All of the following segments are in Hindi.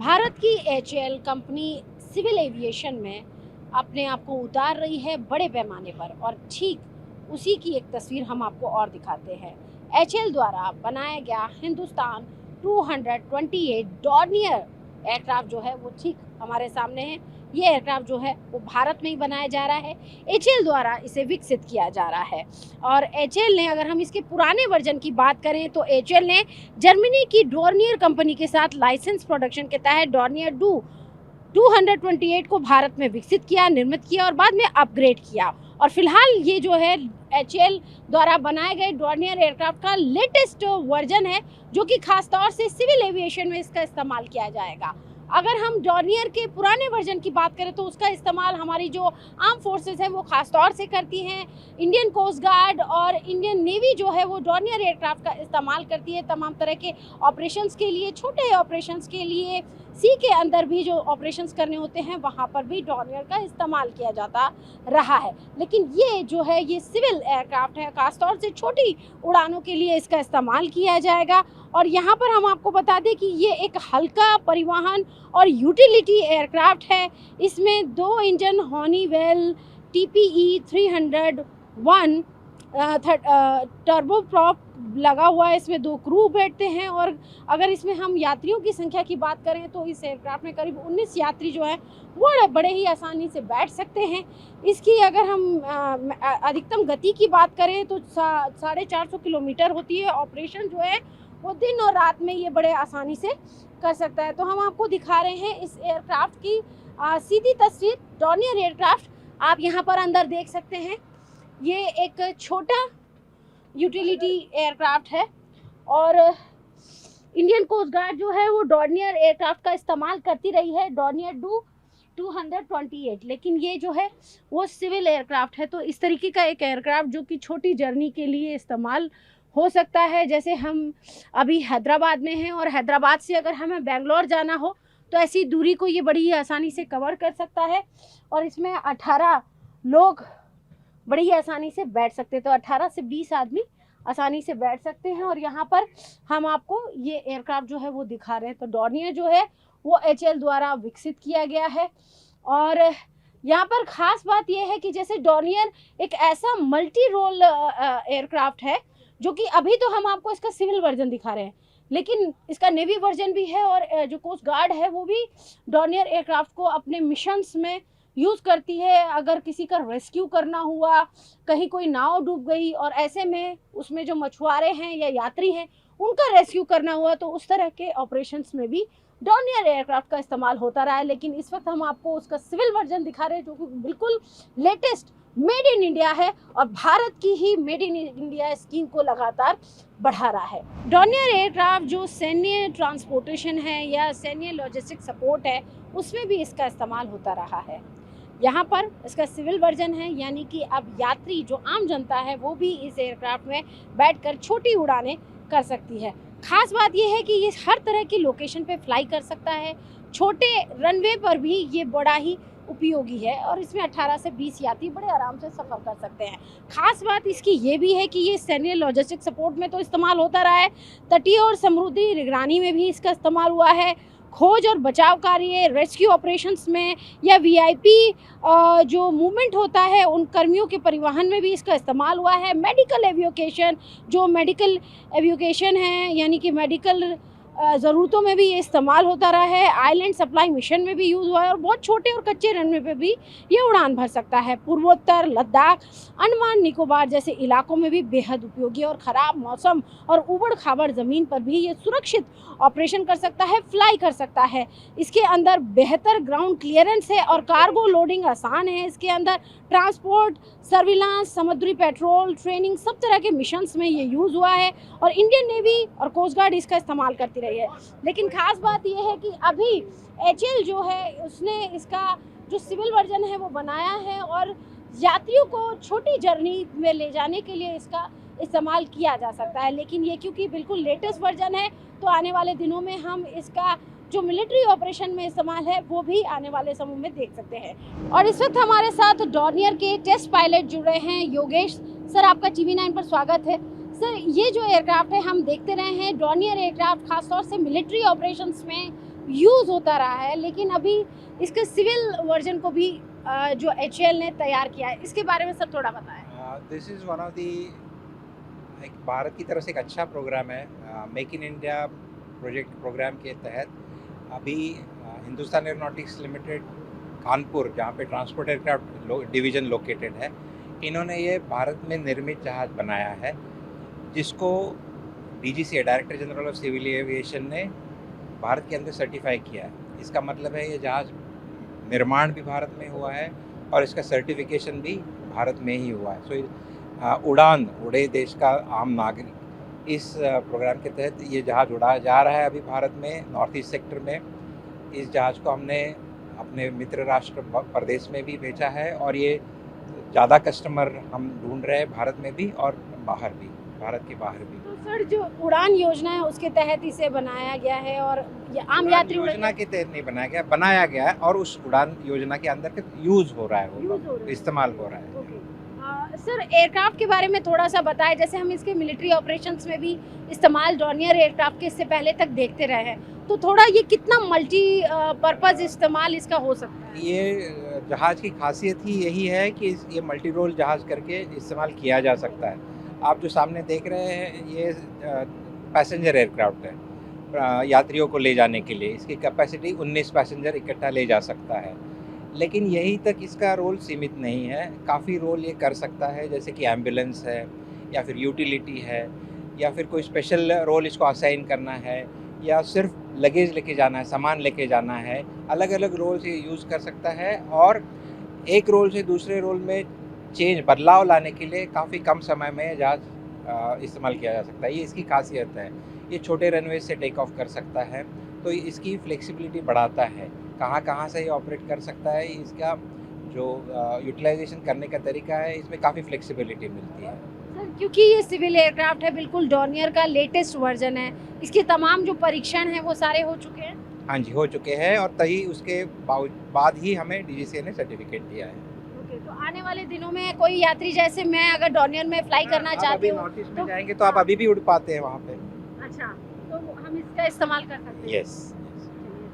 भारत की एचएएल कंपनी सिविल एविएशन में अपने आप को उतार रही है बड़े पैमाने पर, और ठीक उसी की एक तस्वीर हम आपको और दिखाते हैं। एचएएल द्वारा बनाया गया हिंदुस्तान 228 डॉर्नियर एयरक्राफ्ट जो है वो ठीक हमारे सामने है। ये एयरक्राफ्ट जो है वो भारत में ही बनाया जा रहा है, एचएएल द्वारा इसे विकसित किया जा रहा है। और एचएएल ने, अगर हम इसके पुराने वर्जन की बात करें तो एचएएल ने जर्मनी की डॉर्नियर कंपनी के साथ लाइसेंस प्रोडक्शन के तहत डॉर्नियर 228 को भारत में विकसित किया, निर्मित किया और बाद में अपग्रेड किया। और फिलहाल ये जो है एचएएल द्वारा बनाए गए डॉर्नियर एयरक्राफ्ट का लेटेस्ट वर्जन है, जो कि खास तौर से सिविल एविएशन में इसका इस्तेमाल किया जाएगा। अगर हम डॉर्नियर के पुराने वर्जन की बात करें तो उसका इस्तेमाल हमारी जो आर्म फोर्सेस है वो खास तौर से करती हैं। इंडियन कोस्ट गार्ड और इंडियन नेवी जो है वो डॉर्नियर एयरक्राफ्ट का इस्तेमाल करती है तमाम तरह के ऑपरेशंस के लिए, छोटे ऑपरेशंस के लिए, सी के अंदर भी जो ऑपरेशंस करने होते हैं वहाँ पर भी डॉर्नियर का इस्तेमाल किया जाता रहा है। लेकिन ये जो है ये सिविल एयरक्राफ्ट है, खास तौर से छोटी उड़ानों के लिए इसका इस्तेमाल किया जाएगा। और यहाँ पर हम आपको बता दें कि ये एक हल्का परिवहन और यूटिलिटी एयरक्राफ्ट है। इसमें 2 इंजन हॉनीवेल TPE 301 टर्बोप्रॉप लगा हुआ है। इसमें 2 क्रू बैठते हैं। और अगर इसमें हम यात्रियों की संख्या की बात करें तो इस एयरक्राफ्ट में करीब 19 यात्री जो हैं वो बड़े ही आसानी से बैठ सकते हैं। इसकी अगर हम अधिकतम गति की बात करें तो 450 किलोमीटर होती है। ऑपरेशन जो है वो दिन और रात में ये बड़े आसानी से कर सकता है। तो हम आपको दिखा रहे हैं इस एयरक्राफ्ट की सीधी तस्वीर। डॉर्नियर एयरक्राफ्ट आप यहाँ पर अंदर देख सकते हैं। ये एक छोटा यूटिलिटी एयरक्राफ्ट है और इंडियन कोस्ट गार्ड जो है वो डॉर्नियर एयरक्राफ्ट का इस्तेमाल करती रही है, डॉर्नियर 228। लेकिन ये जो है वो सिविल एयरक्राफ्ट है। तो इस तरीके का एक एयरक्राफ्ट जो कि छोटी जर्नी के लिए इस्तेमाल हो सकता है। जैसे हम अभी हैदराबाद में हैं और हैदराबाद से अगर हमें बेंगलोर जाना हो तो ऐसी दूरी को ये बड़ी ही आसानी से कवर कर सकता है। और इसमें 18 लोग बड़ी ही आसानी से बैठ सकते हैं। तो 18 से 20 आदमी आसानी से बैठ सकते हैं। और यहाँ पर हम आपको ये एयरक्राफ्ट जो है वो दिखा रहे हैं। तो डॉर्नियर जो है वो एचएएल द्वारा विकसित किया गया है। और यहाँ पर ख़ास बात यह है कि जैसे डॉर्नियर एक ऐसा मल्टी रोल एयरक्राफ्ट है जो कि अभी तो हम आपको इसका सिविल वर्जन दिखा रहे हैं, लेकिन इसका नेवी वर्जन भी है। और जो कोस्ट गार्ड है वो भी डॉर्नियर एयरक्राफ्ट को अपने मिशंस में यूज़ करती है। अगर किसी का रेस्क्यू करना हुआ, कहीं कोई नाव डूब गई और ऐसे में उसमें जो मछुआरे हैं या यात्री हैं उनका रेस्क्यू करना हुआ, तो उस तरह के ऑपरेशंस में भी डॉर्नियर एयरक्राफ्ट का इस्तेमाल होता रहा है। लेकिन इस वक्त हम आपको उसका सिविल वर्जन दिखा रहे हैं जो कि बिल्कुल लेटेस्ट मेड इन इंडिया है और भारत की he made in India scheme को लगातार बढ़ा रहा है। डॉर्नियर एयरक्राफ्ट जो सैन्य ट्रांसपोर्टेशन है या सैन्य लॉजिस्टिक सपोर्ट है उसमें भी इसका इस्तेमाल होता रहा है। यहाँ पर इसका सिविल वर्जन है, यानी कि अब यात्री जो आम जनता है वो भी इस एयरक्राफ्ट में बैठकर छोटी उड़ानें कर सकती है। खास बात यह है कि ये हर तरह की लोकेशन पे फ्लाई कर सकता है। छोटे रनवे पर भी ये बड़ा ही उपयोगी है और इसमें 18 से 20 यात्री बड़े आराम से सफ़र कर सकते हैं। खास बात इसकी ये भी है कि ये सैन्य लॉजिस्टिक सपोर्ट में तो इस्तेमाल होता रहा है, तटीय और समुद्री निगरानी में भी इसका इस्तेमाल हुआ है, खोज और बचाव कार्य, रेस्क्यू ऑपरेशंस में या वीआईपी जो मूवमेंट होता है उन कर्मियों के परिवहन में भी इसका इस्तेमाल हुआ है। मेडिकल एवियोकेशन, जो मेडिकल एवियोकेशन है यानी कि मेडिकल ज़रूरतों में भी ये इस्तेमाल होता रहा है। आइलैंड सप्लाई मिशन में भी यूज़ हुआ है और बहुत छोटे और कच्चे रनवे पे भी ये उड़ान भर सकता है। पूर्वोत्तर, लद्दाख, अंडमान निकोबार जैसे इलाकों में भी बेहद उपयोगी और ख़राब मौसम और ऊबड़ खाबड़ ज़मीन पर भी ये सुरक्षित ऑपरेशन कर सकता है, फ्लाई कर सकता है। इसके अंदर बेहतर ग्राउंड क्लियरेंस है और कार्गो लोडिंग आसान है। इसके अंदर ट्रांसपोर्ट, सर्विलांस, समुद्री पेट्रोल, ट्रेनिंग सब तरह के मिशंस में ये यूज़ हुआ है और इंडियन नेवी और कोस्ट गार्ड इसका इस्तेमाल करती रही है। लेकिन ख़ास बात यह है कि अभी एचएएल जो है उसने इसका जो सिविल वर्जन है वो बनाया है और यात्रियों को छोटी जर्नी में ले जाने के लिए इसका इस्तेमाल किया जा सकता है। लेकिन ये क्योंकि बिल्कुल लेटेस्ट वर्जन है तो आने वाले दिनों में हम इसका जो मिलिट्री ऑपरेशन में इस्तेमाल है वो भी आने वाले समय में देख सकते हैं। और इस वक्त हमारे साथ डॉर्नियर के टेस्ट पायलट जुड़े हैं। योगेश सर, आपका TV9 पर स्वागत है। सर, ये जो एयरक्राफ्ट है हम देखते रहे हैं, डॉर्नियर एयरक्राफ्ट खासतौर से मिलिट्री ऑपरेशंस में यूज़ होता रहा है, लेकिन अभी इसके सिविल वर्जन को भी जो HAL ने तैयार किया है, इसके बारे में सर थोड़ा बताएं। This is one of the, एक भारत की तरफ से एक अच्छा प्रोग्राम है। मेक इन इंडिया प्रोग्राम के तहत अभी हिंदुस्तान एरोनॉटिक्स लिमिटेड कानपुर, जहाँ पे ट्रांसपोर्ट एयरक्राफ्ट डिवीज़न लोकेटेड है, इन्होंने ये भारत में निर्मित जहाज़ बनाया है, जिसको DGCA, director general of civil aviation ने भारत के अंदर सर्टिफाई किया है। इसका मतलब है ये जहाज़ निर्माण भी भारत में हुआ है और इसका सर्टिफिकेशन भी भारत में ही हुआ है। सो उड़ान उड़े देश का आम नागरिक, इस प्रोग्राम के तहत ये जहाज़ उड़ाया जा रहा है अभी भारत में, नॉर्थ ईस्ट सेक्टर में। इस जहाज़ को हमने अपने मित्र राष्ट्र प्रदेश में भी भेजा है और ये ज़्यादा कस्टमर हम ढूंढ रहे हैं भारत में भी और बाहर भी, भारत के बाहर भी। तो सर जो उड़ान योजना है उसके तहत इसे बनाया गया है और ये आम उड़ान यात्री योजना के तहत नहीं बनाया गया है और उस उड़ान योजना के अंदर यूज़ हो रहा है, वो इस्तेमाल हो रहा है। सर एयरक्राफ्ट के बारे में थोड़ा सा बताएं, जैसे हम इसके मिलिट्री ऑपरेशंस में भी इस्तेमाल डॉर्नियर एयरक्राफ्ट के इससे पहले तक देखते रहे हैं, तो थोड़ा ये कितना मल्टी पर्पज़ इस्तेमाल इसका हो सकता है? ये जहाज़ की खासियत ही यही है कि ये मल्टी रोल जहाज़ करके इस्तेमाल किया जा सकता है। आप जो सामने देख रहे हैं ये पैसेंजर एयरक्राफ्ट है, यात्रियों को ले जाने के लिए। इसकी कैपेसिटी 19 पैसेंजर इकट्ठा ले जा सकता है, लेकिन यहीं तक इसका रोल सीमित नहीं है। काफ़ी रोल ये कर सकता है, जैसे कि एम्बुलेंस है या फिर यूटिलिटी है या फिर कोई स्पेशल रोल इसको असाइन करना है या सिर्फ लगेज लेके जाना है, सामान लेके जाना है। अलग अलग रोल से यूज़ कर सकता है और एक रोल से दूसरे रोल में बदलाव लाने के लिए काफ़ी कम समय में जहाज़ इस्तेमाल किया जा सकता है। ये इसकी खासियत है। ये छोटे रनवे से टेक ऑफ कर सकता है, तो इसकी फ्लेक्सिबिलिटी बढ़ाता है। कहाँ से ये ऑपरेट कर सकता है, इसका जो यूटिलाइजेशन करने का तरीका है, इसमें काफ़ी फ्लेक्सिबिलिटी मिलती है। सर क्योंकि ये सिविल एयरक्राफ्ट है, बिल्कुल डॉर्नियर का लेटेस्ट वर्जन है, इसके तमाम जो परीक्षण हैं वो सारे हो चुके हैं? हाँ जी, हो चुके हैं और तभी उसके बाद ही हमें DGCA ने सर्टिफिकेट दिया है। ओके, तो आने वाले दिनों में कोई यात्री जैसे मैं अगर डॉर्नियर में फ्लाई करना चाहती हूँ नॉर्थ ईस्ट में जाएंगे तो आप अभी भी उड़ पाते हैं वहाँ पे। अच्छा, तो हम इसका इस्तेमाल कर सकते हैं? यस।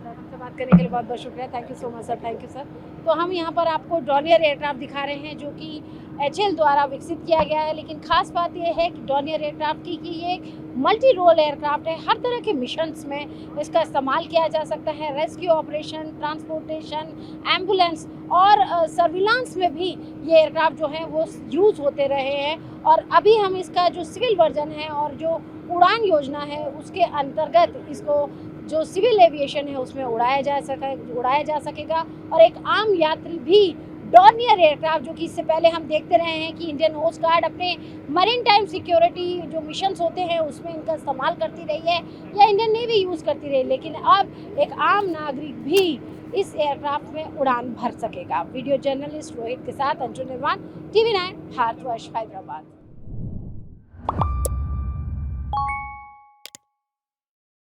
सर हमसे बात करने के लिए बहुत बहुत शुक्रिया, thank you so much sir, thank you sir. तो हम यहाँ पर आपको डॉर्नियर एयरक्राफ्ट दिखा रहे हैं जो कि HAL द्वारा विकसित किया गया है, लेकिन खास बात यह है कि डॉर्नियर एयरक्राफ्ट की कि ये एक मल्टी रोल एयरक्राफ्ट है। हर तरह के मिशंस में इसका इस्तेमाल किया जा सकता है, रेस्क्यू ऑपरेशन, ट्रांसपोर्टेशन, एम्बुलेंस और सर्विलांस में भी ये एयरक्राफ्ट जो है वो यूज़ होते रहे हैं। और अभी हम इसका जो सिविल वर्जन है और जो उड़ान योजना है उसके अंतर्गत इसको जो सिविल एविएशन है उसमें उड़ाया जा सकेगा और एक आम यात्री भी डॉर्नियर एयरक्राफ्ट, जो कि इससे पहले हम देखते रहे हैं कि इंडियन कोस्ट गार्ड अपने मरीन टाइम सिक्योरिटी जो मिशंस होते हैं उसमें इनका इस्तेमाल करती रही है या इंडियन नेवी यूज़ करती रही, लेकिन अब एक आम नागरिक भी इस एयरक्राफ्ट में उड़ान भर सकेगा। वीडियो जर्नलिस्ट रोहित के साथ अंशु निर्माण, TV9 भारतवर्ष, हैदराबाद।